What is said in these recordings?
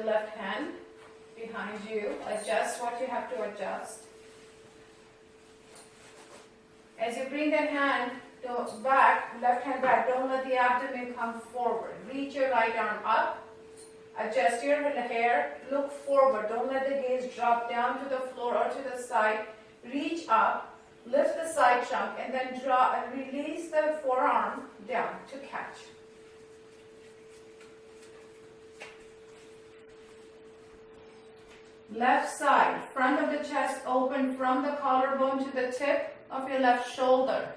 the left hand behind you. Adjust what you have to adjust. As you bring that hand back, left hand back, don't let the abdomen come forward. Reach your right arm up. Adjust your hair. Look forward. Don't let the gaze drop down to the floor or to the side. Reach up. Lift the side trunk and then draw and release the forearm down to catch. Left side, front of the chest open from the collarbone to the tip of your left shoulder.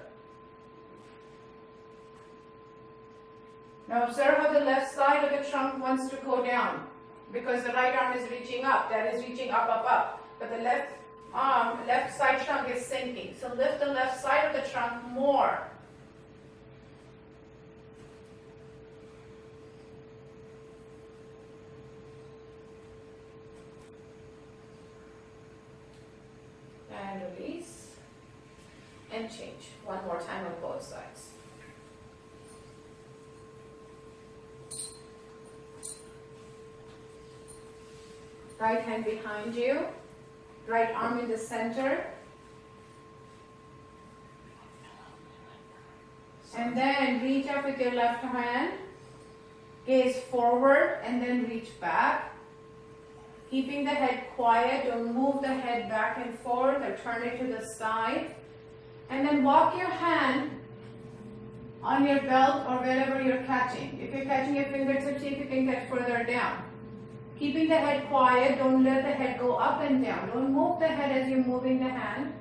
Now observe how the left side of the trunk wants to go down because the right arm is reaching up. That is reaching up, up, up. But the left arm, left side trunk is sinking. So lift the left side of the trunk more. And release. And change. One more time on both sides. Right hand behind you. Right arm in the center. And then reach up with your left hand. Gaze forward and then reach back. Keeping the head quiet. Don't move the head back and forth or turn it to the side. And then walk your hand on your belt or wherever you're catching. If you're catching your fingertips, see if you can get further down. Keeping the head quiet, don't let the head go up and down. Don't move the head as you're moving the hand.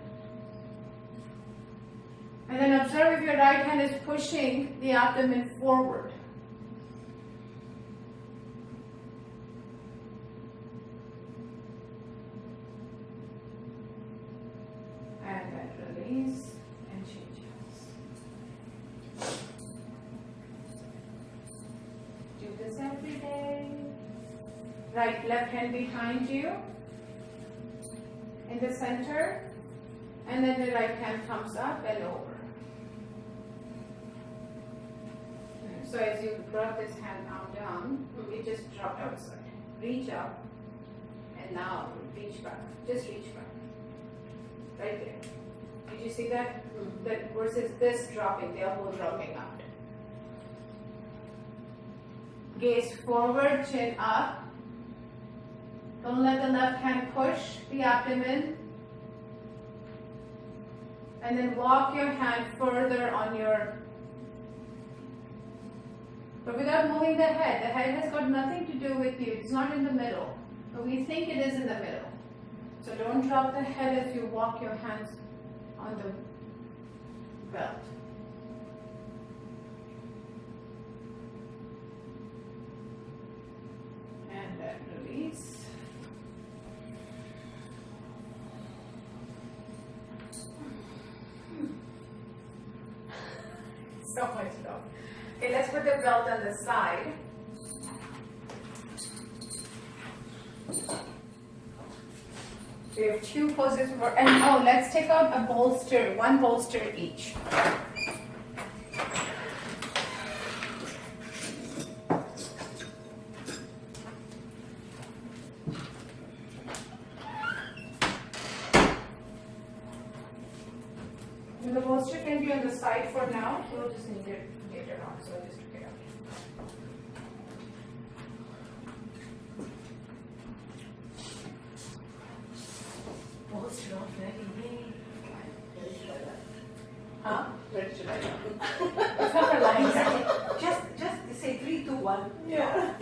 And then observe if your right hand is pushing the abdomen forward. And then release and change hands. Do this every day. Right, left hand behind you in the center, and then the right hand comes up and over. So as you drop this hand now down, it just dropped outside. Reach up, and now reach back. Just reach back. Right there. Did you see that? That versus this dropping, the elbow dropping out. Gaze forward, chin up. Don't let the left hand push the abdomen. And then walk your hand further on your, but without moving the head. The head has got nothing to do with you. It's not in the middle. But we think it is in the middle. So don't drop the head as you walk your hands on the belt. And then release. So much love. Okay, let's put the belt on the side. We have two poses for, and let's take out a bolster, one bolster each. And the bolster can be on the side for now. We'll just need it later on, so I'll just pick it up. Bolster off, ready. Where should I look? Huh? Where should I look? It's not for lying. Just say 3, 2, 1. Yeah.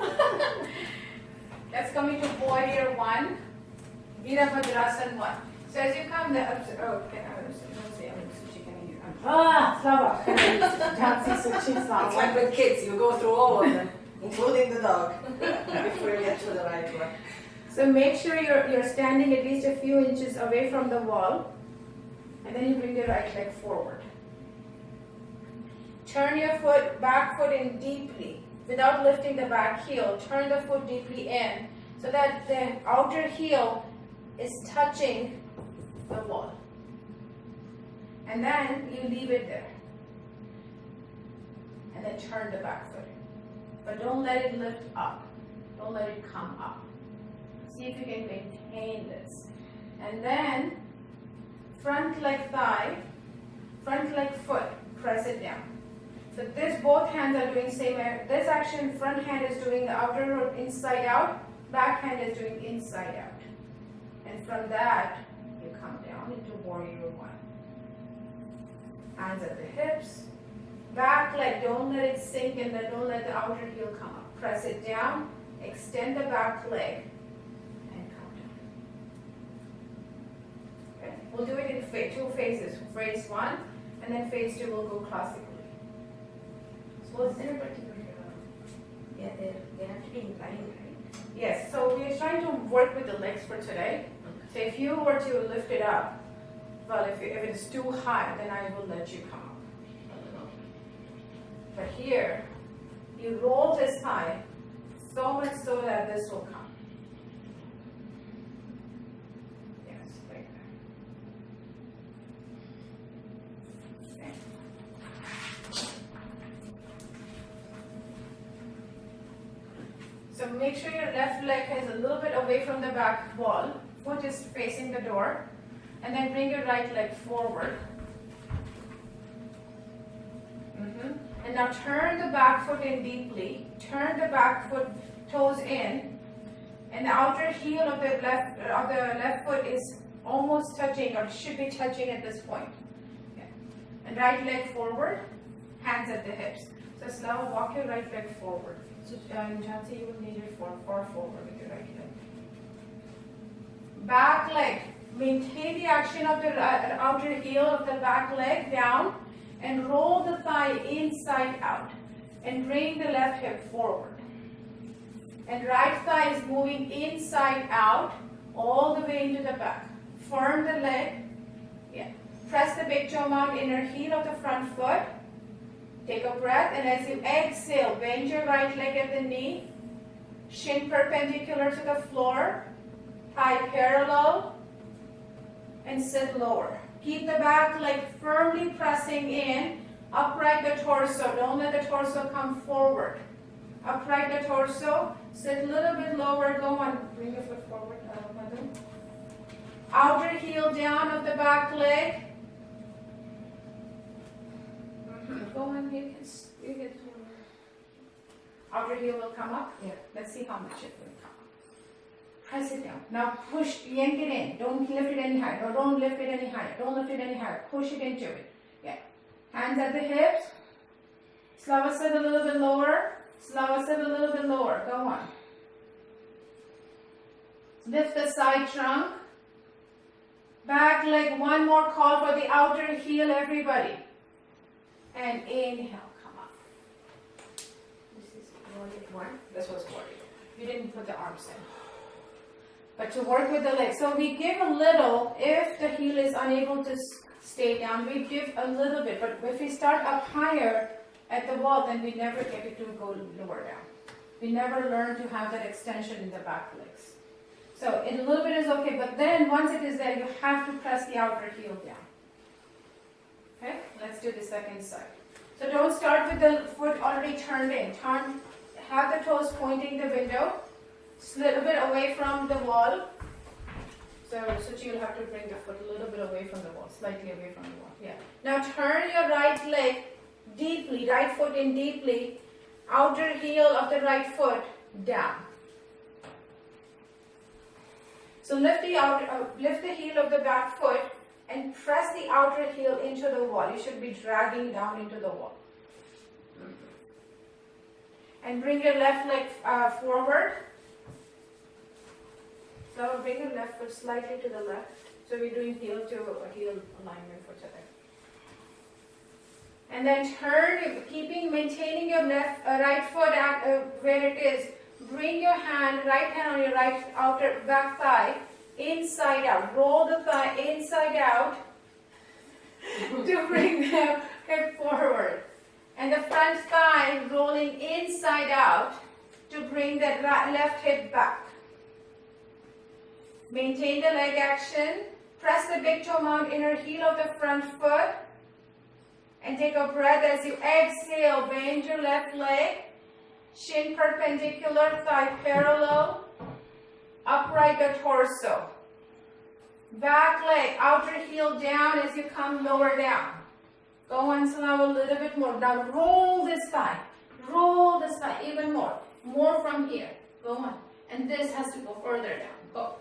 That's coming to warrior 1, Virabhadrasana 1. So as you come, Slava. It's like with kids, you go through all of them, including the dog, before you get to the right one. So make sure you're standing at least a few inches away from the wall, and then you bring your right leg forward. Turn your back foot in deeply, without lifting the back heel. Turn the foot deeply in, so that the outer heel is touching the wall. And then you leave it there. And then turn the back foot. But don't let it lift up. Don't let it come up. See if you can maintain this. And then front leg thigh, front leg foot, press it down. So this, both hands are doing same. This action, front hand is doing the outer root inside out, back hand is doing inside out. And from that, you come down into warrior one. Hands at the hips. Back leg, don't let it sink in there, don't let the outer heel come up. Press it down, extend the back leg, and come down. Okay. We'll do it in two phases. Phase one, and then phase two will go classically. So Was there a particular, yeah, they have to be in line, right? yes, so we're trying to work with the legs for today. So if you were to lift it up, well, if it's too high, then I will let you come up. But here, you roll this high, so much so that this will come. Yes, right there. Okay. So make sure your left leg is a little bit away from the back wall. Foot is facing the door. And then bring your right leg forward. And now turn the back foot in deeply. Turn the back foot toes in. And the outer heel of the left foot is almost touching or should be touching at this point. Okay. And right leg forward, hands at the hips. So Slava, walk your right leg forward. So Jansi, you will need it far forward with your right leg. Back leg. Maintain the action of the outer heel of the back leg down and roll the thigh inside out and bring the left hip forward. And right thigh is moving inside out all the way into the back. Firm the leg. Yeah. Press the big toe mound, inner heel of the front foot. Take a breath, and as you exhale, bend your right leg at the knee. Shin perpendicular to the floor. Thigh parallel. And sit lower. Keep the back leg firmly pressing in. Upright the torso. Don't let the torso come forward. Upright the torso. Sit a little bit lower. Go on. Bring your foot forward. Madhu. Outer heel down of the back leg. Go on. You can. Outer heel will come up. Yeah. Let's see how much it will come. Press it down. Now push, yank it in. Don't lift it any higher. No, don't lift it any higher. Don't lift it any higher. Push it into it. Yeah. Hands at the hips. Slava sit a little bit lower. Slava sit a little bit lower. Go on. Lift the side trunk. Back leg. One more call for the outer heel, everybody. And inhale. Come up. This is warrior one. This was warrior. You didn't put the arms in. But to work with the legs. So we give a little, if the heel is unable to stay down, we give a little bit. But if we start up higher at the wall, then we never get it to go lower down. We never learn to have that extension in the back legs. So a little bit is okay, but then once it is there, you have to press the outer heel down. Okay, let's do the second side. So don't start with the foot already turned in. Have the toes pointing the window. Just a little bit away from the wall. So you'll have to bring the foot a little bit away from the wall, slightly away from the wall. Yeah. Now turn your right leg deeply, right foot in deeply, outer heel of the right foot down. So lift the heel of the back foot and press the outer heel into the wall. You should be dragging down into the wall. And bring your left leg forward. So bring your left foot slightly to the left. So we're doing heel to heel alignment for today. And then turn, maintaining your right foot where it is. Bring your right hand on your right outer back thigh, inside out. Roll the thigh inside out to bring the hip forward. And the front thigh rolling inside out to bring the left hip back. Maintain the leg action. Press the big toe mound, inner heel of the front foot. And take a breath as you exhale. Bend your left leg. Shin perpendicular, thigh parallel. Upright the torso. Back leg, outer heel down as you come lower down. Go on now a little bit more. Now roll this thigh. Roll this thigh even more. More from here. Go on. And this has to go further down. Go.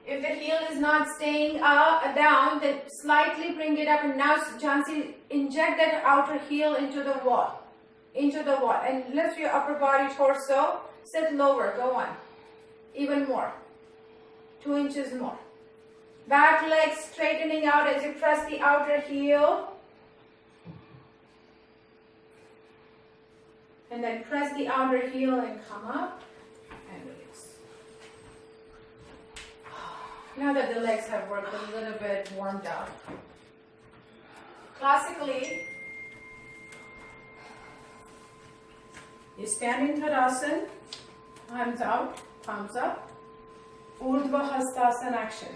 If the heel is not staying down, then slightly bring it up. And now, Jhansi, inject that outer heel into the wall. Into the wall. And lift your upper body torso. Sit lower. Go on. Even more. 2 inches more. Back leg straightening out as you press the outer heel. And then press the outer heel and come up and release. Now that the legs have worked a little bit warmed up. Classically, you stand in Tadasana, hands out, palms up, Urdhva Hastasana action.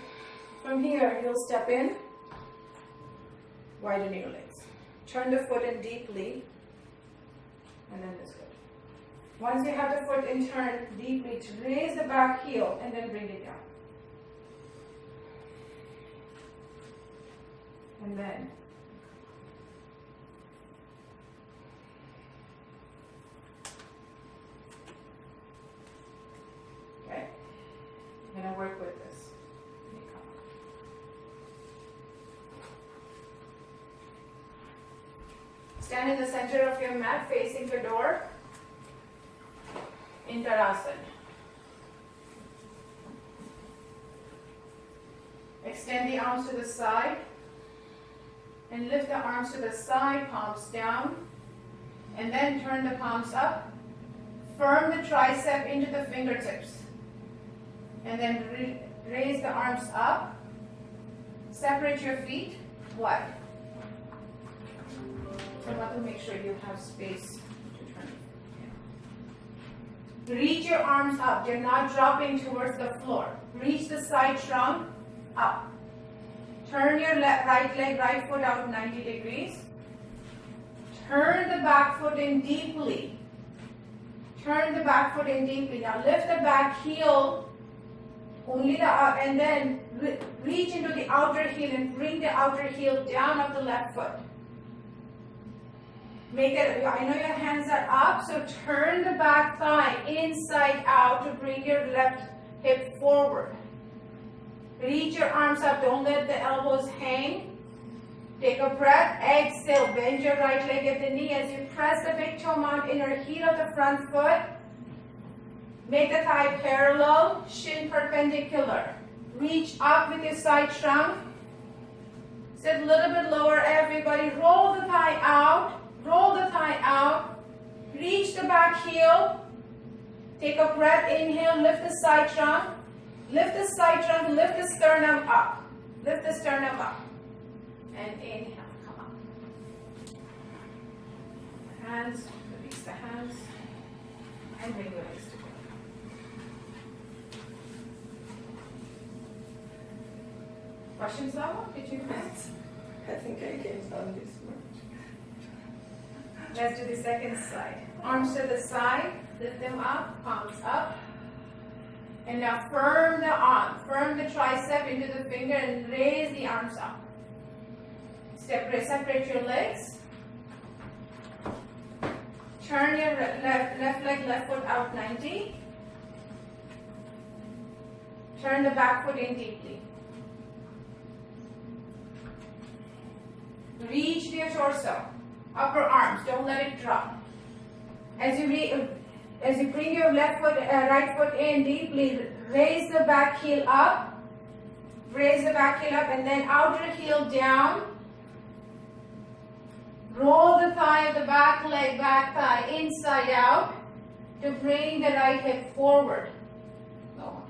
From here, you'll step in, widen your legs. Turn the foot in deeply, and then this good. Once you have the foot in turn deeply, to raise the back heel and then bring it down. And then okay, I'm going to work with this. Stand in the center of your mat facing the door in Tadasana. Extend the arms to the side and lift the arms to the side, palms down, and then turn the palms up. Firm the tricep into the fingertips and then raise the arms up. Separate your feet wide. So I want to make sure you have space to turn. Yeah. Reach your arms up. You're not dropping towards the floor. Reach the side trunk up. Turn your right leg, right foot out 90 degrees. Turn the back foot in deeply. Turn the back foot in deeply. Now lift the back heel, only the and then reach into the outer heel and bring the outer heel down of the left foot. Make it, I know your hands are up, so turn the back thigh inside out to bring your left hip forward. Reach your arms up, don't let the elbows hang. Take a breath, exhale, bend your right leg at the knee as you press the big toe mount inner heel of the front foot. Make the thigh parallel, shin perpendicular. Reach up with your side trunk. Sit a little bit lower, everybody. Roll the thigh out. Roll the thigh out. Reach the back heel. Take a breath. Inhale. Lift the side trunk. Lift the side trunk. Lift the sternum up. Lift the sternum up. And inhale. Come up. Hands. Release the hands. And bring the legs together. Questions now? Did you I think I can done this much. Let's do the second side. Arms to the side, lift them up, palms up. And now firm the arm, firm the tricep into the finger and raise the arms up. Separate your legs. Turn your left leg, left foot out 90. Turn the back foot in deeply. Reach to your torso. Upper arms, don't let it drop. As you bring your left foot, right foot in deeply, raise the back heel up. Raise the back heel up and then outer heel down. Roll the thigh of the back leg, back thigh inside out to bring the right hip forward. Go.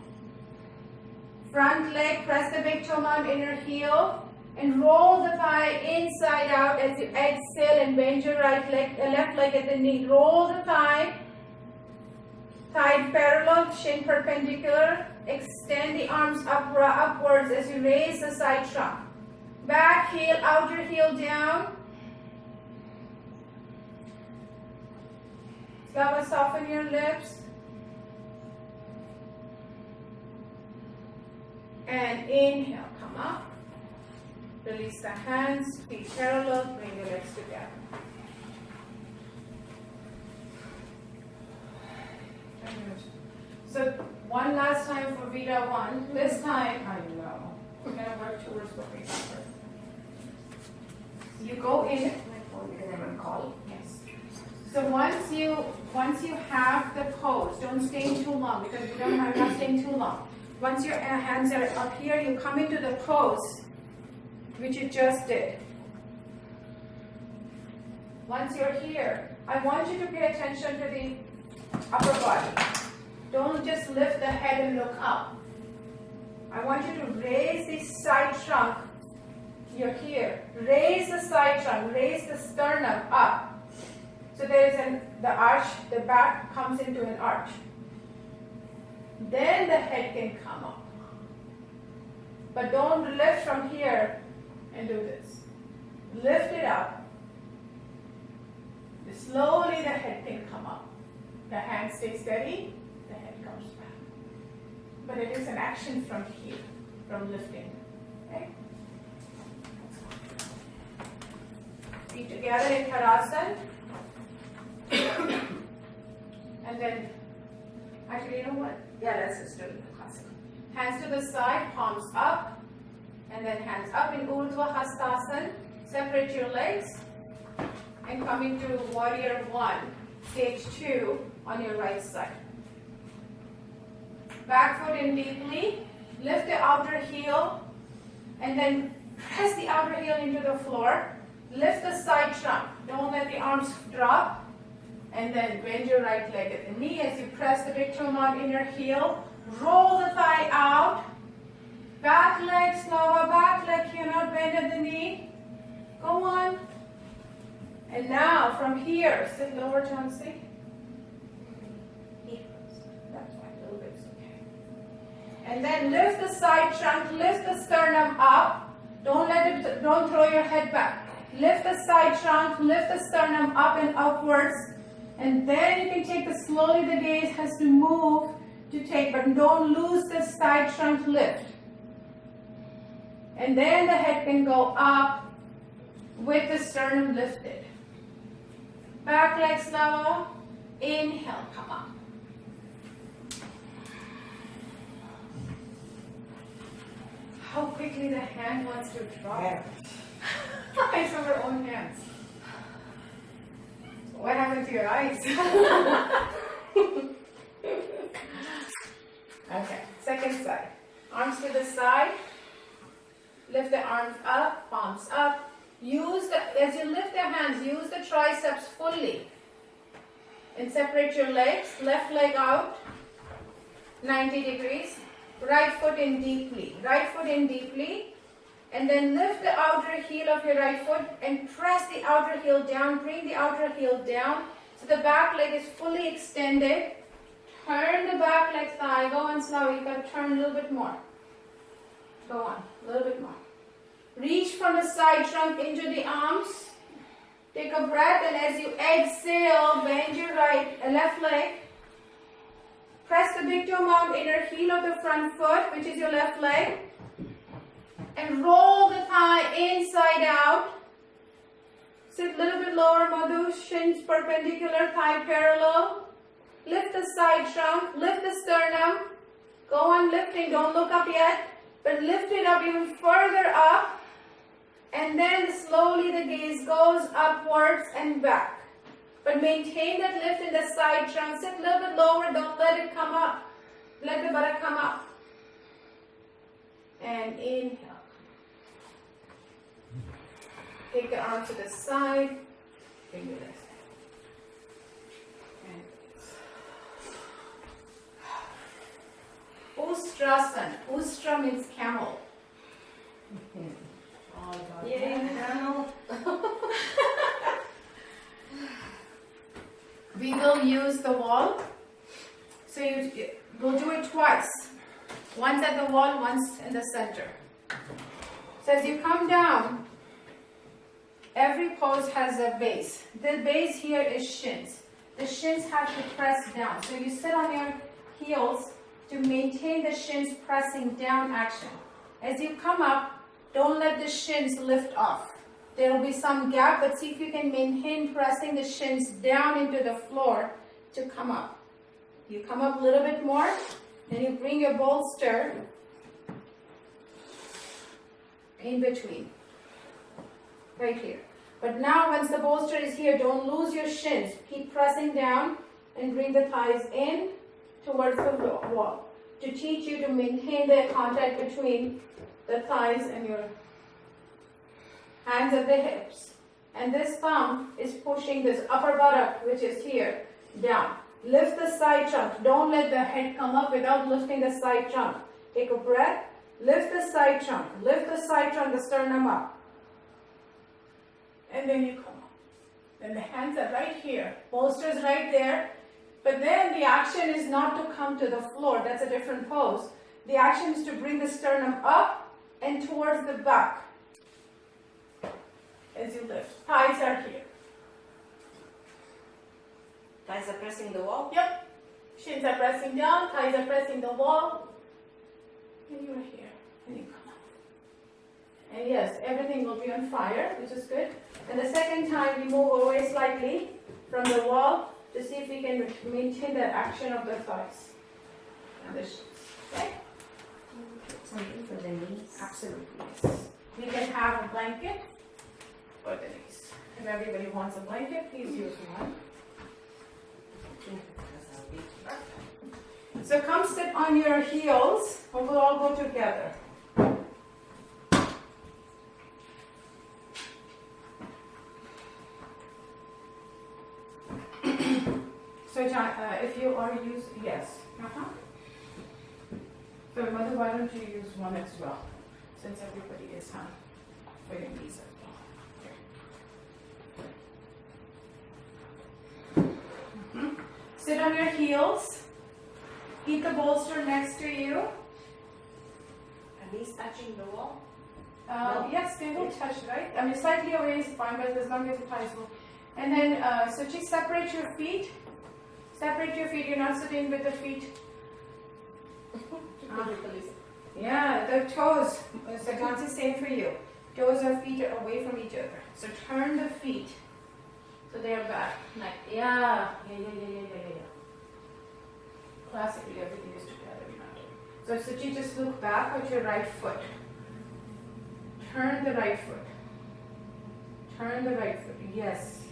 Front leg, press the big toe mount inner heel. And roll the thigh inside out as you exhale and bend your left leg at the knee. Roll the thigh parallel, shin perpendicular. Extend the arms upwards as you raise the side trunk. Back heel, outer heel down. Slowly soften your lips. And inhale, come up. Release the hands, feet parallel, bring your legs together. So one last time for Vita 1. This time, I know, we're going to work towards what we covered. You go in, yes. So once you have the pose, don't stay too long because we don't have not staying too long. Once your hands are up here, you come into the pose, which you just did. Once you're here, I want you to pay attention to the upper body. Don't just lift the head and look up. I want you to raise the side trunk. You're here. Raise the side trunk, raise the sternum up. So there is the arch, the back comes into an arch. Then the head can come up. But don't lift from here and do this. Lift it up. Slowly the head can come up. The hand stays steady, the head comes back. But it is an action from here, from lifting. Okay? Feet together in Tadasana. And then, actually, you know what? Yeah, let's just do it. Hands to the side, palms up, and then hands up in Urdhva Hastasana. Separate your legs and come into Warrior 1, stage 2 on your right side. Back foot in deeply, lift the outer heel, and then press the outer heel into the floor. Lift the side trunk. Don't let the arms drop. And then bend your right leg at the knee as you press the big toe mount inner heel. Roll the thigh out. Back leg, slower back leg, cannot bend at the knee. Go on. And now from here, sit lower, Chauncey. That's fine, a little bit is okay. And then lift the side trunk, lift the sternum up. Don't throw your head back. Lift the side trunk, lift the sternum up and upwards. And then you can take slowly the gaze has to move to take, but don't lose the side trunk lift. And then the head can go up with the sternum lifted. Back leg slower. Inhale, come up. How quickly the hand wants to drop. Yeah. Eyes of our own hands. What happened to your eyes? Okay, second side. Arms to the side. Lift the arms up, palms up. As you lift the hands, use the triceps fully. And separate your legs. Left leg out, 90 degrees. Right foot in deeply. Right foot in deeply. And then lift the outer heel of your right foot and press the outer heel down. Bring the outer heel down so the back leg is fully extended. Turn the back leg thigh. Go on slow. You got to turn a little bit more. Go on, a little bit more. Reach from the side trunk into the arms. Take a breath, and as you exhale, bend your left leg. Press the big toe mount inner heel of the front foot, which is your left leg. And roll the thigh inside out. Sit a little bit lower, Madhu. Shins perpendicular, thigh parallel. Lift the side trunk, lift the sternum. Go on lifting, don't look up yet. But lift it up even further up. And then slowly the gaze goes upwards and back. But maintain that lift in the side trunk. Sit a little bit lower, don't let it come up. Let the buttock come up. And inhale. Take the arms to the side. Bring your legs. Ustrasana. Ustra means camel. Oh God. Yeah. We will use the wall. So we'll do it twice. Once at the wall, once in the center. So as you come down, every pose has a base. The base here is shins. the shins have to press down. So you sit on your heels to maintain the shins pressing down action. As you come up, don't let the shins lift off. There will be some gap, but see if you can maintain pressing the shins down into the floor to come up. You come up a little bit more, then you bring your bolster in between, right here. But now once the bolster is here, don't lose your shins. Keep pressing down and bring the thighs in towards the wall to teach you to maintain the contact between the thighs and your hands at the hips. And this thumb is pushing this upper buttock, which is here, down. Lift the side trunk. Don't let the head come up without lifting the side trunk. Take a breath. Lift the side trunk. Lift the side trunk, the sternum up. And then you come up. Then the hands are right here. Bolster's right there. But then the action is not to come to the floor. That's a different pose. The action is to bring the sternum up and towards the back as you lift. Thighs are here. Thighs are pressing the wall? Yep. Shins are pressing down, thighs are pressing the wall. And you're here. And you come up. And yes, everything will be on fire, which is good. And the second time, we move away slightly from the wall to see if we can maintain that action of the thighs and the shins. Okay? Something for the knees. Absolutely, yes. We can have a blanket for the knees. If everybody wants a blanket, please use one. So come sit on your heels, and we'll all go together. So John, if you are using, yes. So Mother, why don't you use one as well, since everybody is for your knees as well. Sit on your heels. Keep the bolster next to you. Are these touching the wall? No. Yes, they will touch, right? I mean, slightly away is fine, but as long as the thighs will. And then, so just separate your feet. Separate your feet. You're not sitting with the feet. Yeah, the toes. So God's the same for you. Toes or feet are away from each other. So turn the feet. So they are back. Like, yeah. Classically, everything is together. So you just look back at your right foot. Turn the right foot. Turn the right foot. Yes.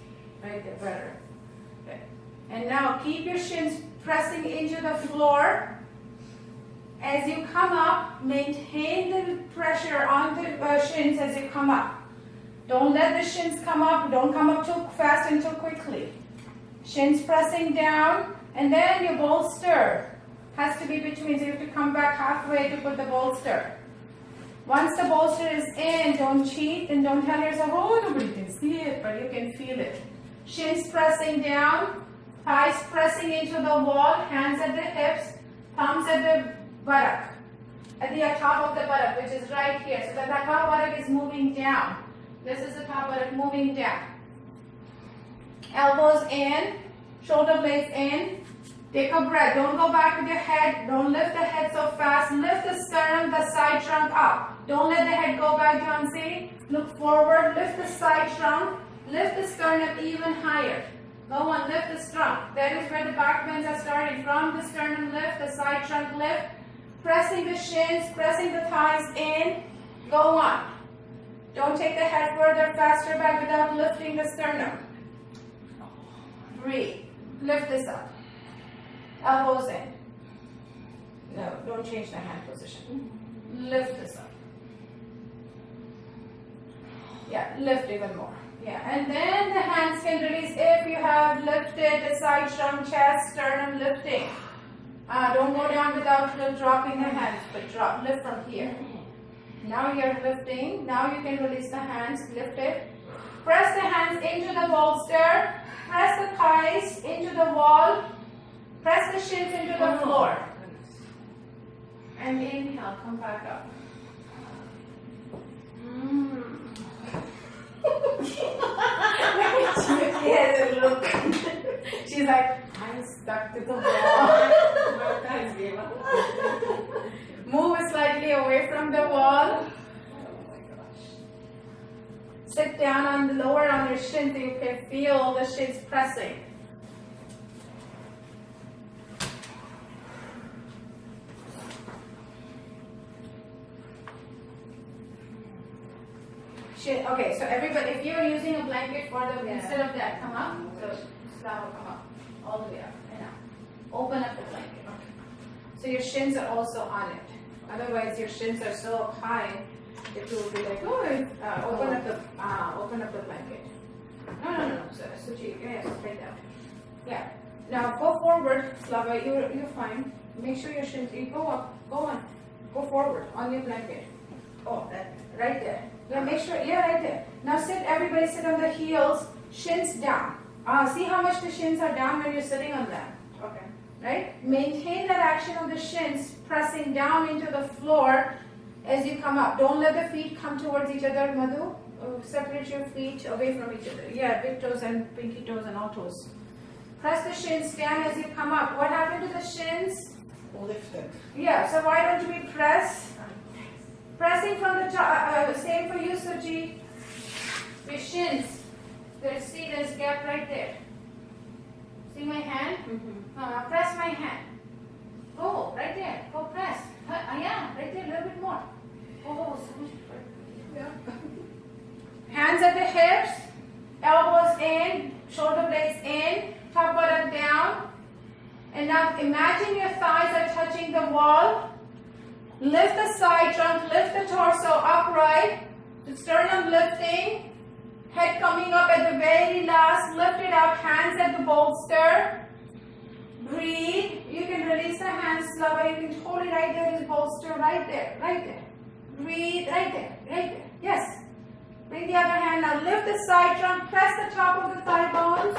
Right there. Better. Okay. And now keep your shins pressing into the floor. As you come up, maintain the pressure on the shins as you come up. Don't let the shins come up. Don't come up too fast and too quickly. Shins pressing down. And then your bolster has to be between, so you have to come back halfway to put the bolster. Once the bolster is in, don't cheat and don't tell yourself, oh, nobody can see it, but you can feel it. Shins pressing down, thighs pressing into the wall, hands at the hips, thumbs at the buttock, at the top of the buttock, which is right here. So the top buttock is moving down. This is the top buttock moving down. Elbows in, shoulder blades in. Take a breath. Don't go back with your head. Don't lift the head so fast. Lift the sternum, the side trunk up. Don't let the head go back, John C. Look forward. Lift the side trunk. Lift the sternum even higher. Go on, lift the trunk. That is where the back bends are starting. From the sternum lift, the side trunk lift. Pressing the shins, pressing the thighs in. Go on. Don't take the head further, faster back without lifting the sternum. Breathe. Lift this up. Elbows in. No, don't change the hand position. Lift this up. Yeah, lift even more. Yeah, and then the hands can release if you have lifted the side trunk, chest, sternum lifting. Don't go down without dropping the hands, but drop, lift from here. Now you're lifting. Now you can release the hands, lift it. Press the hands into the bolster. Press the thighs into the wall. Press the shins into the floor. And inhale, come back up. Look at you. Look. She's like, I'm stuck to the wall. My guys gave up. Move slightly away from the wall. Oh my gosh. Sit down on the lower on your shins so you can feel the shins pressing. Okay, so everybody, if you're using a blanket for the, instead of that, come up. So slava, come up, all the way up and up. Open up the blanket. Okay. So your shins are also on it. Otherwise, your shins are so up high that you will be like, oh, open up the blanket. No. So, Suchi, yes, right down. Yeah. Now go forward, Slava. You're fine. Make sure your shins. You go up. Go on. Go forward on your blanket. Oh, that right there. Yeah, make sure. Yeah, right there. Now sit. Everybody sit on the heels. Shins down. See how much the shins are down when you're sitting on them. Okay. Right? Maintain that action of the shins pressing down into the floor as you come up. Don't let the feet come towards each other, Madhu. Separate your feet away from each other. Yeah, big toes and pinky toes and all toes. Press the shins down as you come up. What happened to the shins? Lifted. Yeah, so why don't we press? Pressing from the top. Same for you, Suji. Your shins. There's gap right there. See my hand? Mm-hmm. Press my hand. Go, right there. Go press. Yeah, right there, a little bit more. Oh, so much. Yeah. Hands at the hips, elbows in, shoulder blades in, top buttock down. And now imagine your thighs are touching the wall. Lift the side trunk, lift the torso upright, the sternum lifting, head coming up at the very last, lift it up, hands at the bolster. Breathe. You can release the hands, Slava. You can hold it right there, this bolster, right there, right there. Breathe, right there, right there. Yes. Bring the other hand now. Lift the side trunk, press the top of the thigh bones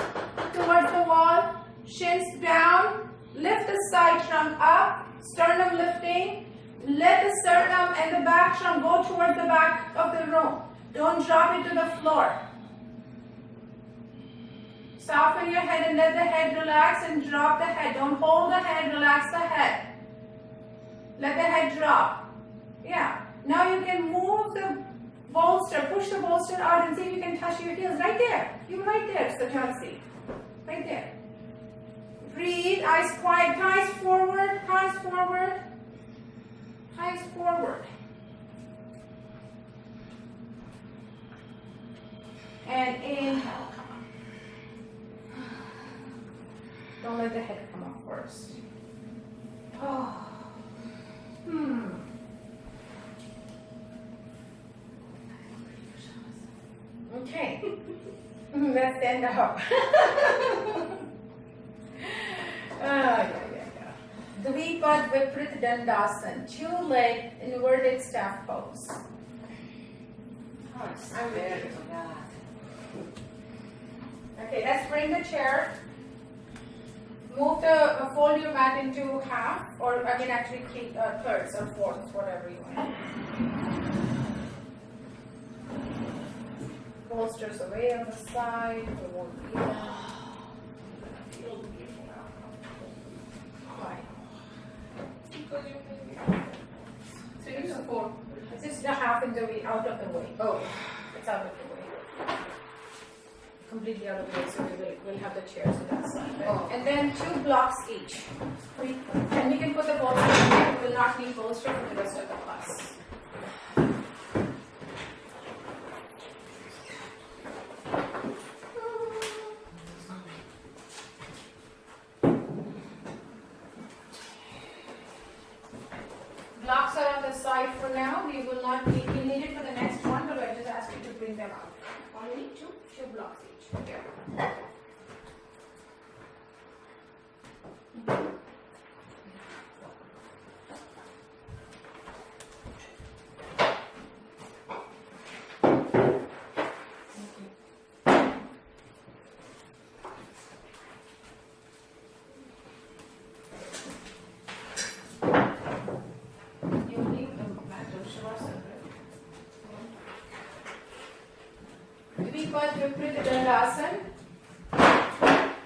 towards the wall. Shins down. Lift the side trunk up. Sternum lifting. Let the sternum and the back trunk go towards the back of the room. Don't drop it to the floor. Soften your head and let the head relax and drop the head. Don't hold the head, relax the head. Let the head drop. Yeah. Now you can move the bolster, push the bolster out and see if you can touch your heels. Right there. You're right there, Sajansi. Right there. Breathe, eyes quiet, thighs forward, thighs forward, thighs forward. And inhale. Don't let the head come up first. Oh. Okay. Let's stand up. Yeah. Dvipad Viprit Dandasana. 2-leg inverted staff pose. I'm ready for that. Okay, let's bring the chair. Move fold your mat into half, or I mean actually thirds or fourths, whatever you want. Bolsters away on the side. We won't be It's just the half in the way, out of the way. Oh, it's out of the way. Completely out of the way, so we'll have the chairs on that side. Right? Oh. And then 2 blocks each. And we can put the bolster in. We will not need bolster for the rest of the class. Blocks are on the side for now. We will not need, we need it for the next one, but I just asked you to bring them out. Only two blocks each. Okay.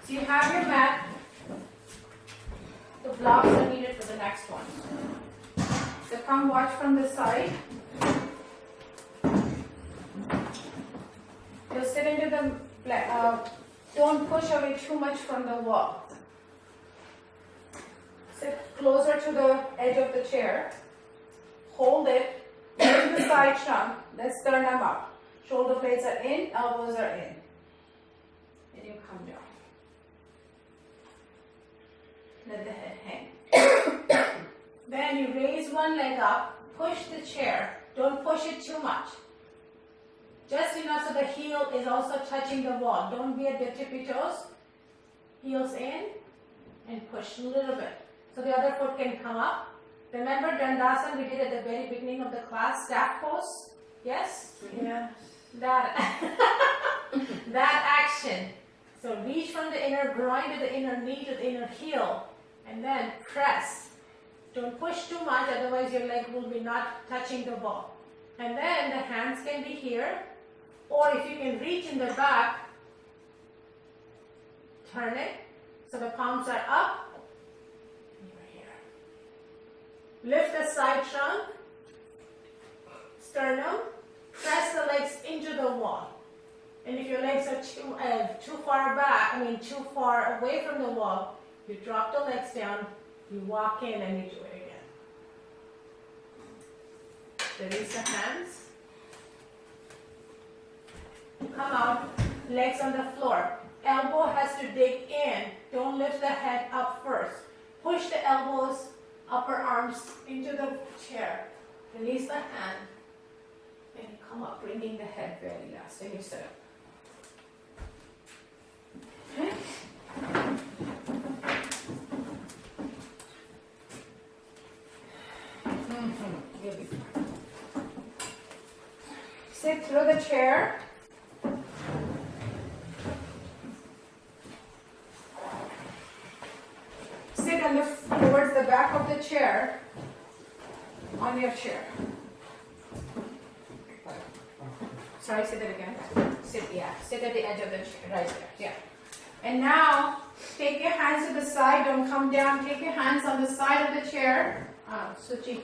So you have your mat. The blocks are needed for the next one. So come watch from the side. You'll sit into the, don't push away too much from the wall. Sit closer to the edge of the chair. Hold it. Use the side trunk. Let's turn them up. Shoulder blades are in, elbows are in. And you come down. Let the head hang. Then you raise one leg up, push the chair. Don't push it too much. Just enough so the heel is also touching the wall. Don't be at the tippy toes. Heels in and push a little bit. So the other foot can come up. Remember Dandasana we did at the very beginning of the class, staff pose? Yes? Yeah. That, that action. So reach from the inner groin to the inner knee to the inner heel. And then press. Don't push too much, otherwise your leg will be not touching the wall. And then the hands can be here. Or if you can reach in the back, turn it. So the palms are up. And you're here. Lift the side trunk. Sternum. Press the legs into the wall. And if your legs are too far back, too far away from the wall, you drop the legs down, you walk in and you do it again. Release the hands. Come out, legs on the floor. Elbow has to dig in. Don't lift the head up first. Push the elbows, upper arms into the chair. Release the hand. And you come up, bringing the head very last. And you sit up. Okay? You'll be fine. Sit through the chair. Sit towards the back of the chair on your chair. Sorry, say that again. Sit at the edge of the chair, right there. Yeah. And now, take your hands to the side. Don't come down. Take your hands on the side of the chair. Suchi.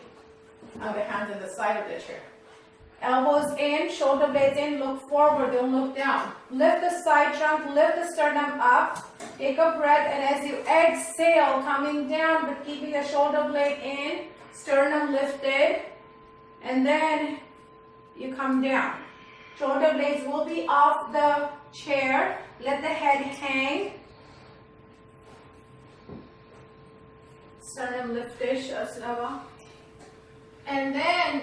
The hands on the side of the chair. Elbows in, shoulder blades in. Look forward. Don't look down. Lift the side trunk. Lift the sternum up. Take a breath, and as you exhale, coming down, but keeping the shoulder blade in, sternum lifted, and then you come down. Shoulder blades will be off the chair. Let the head hang. Sternum lifted, Shasana. And then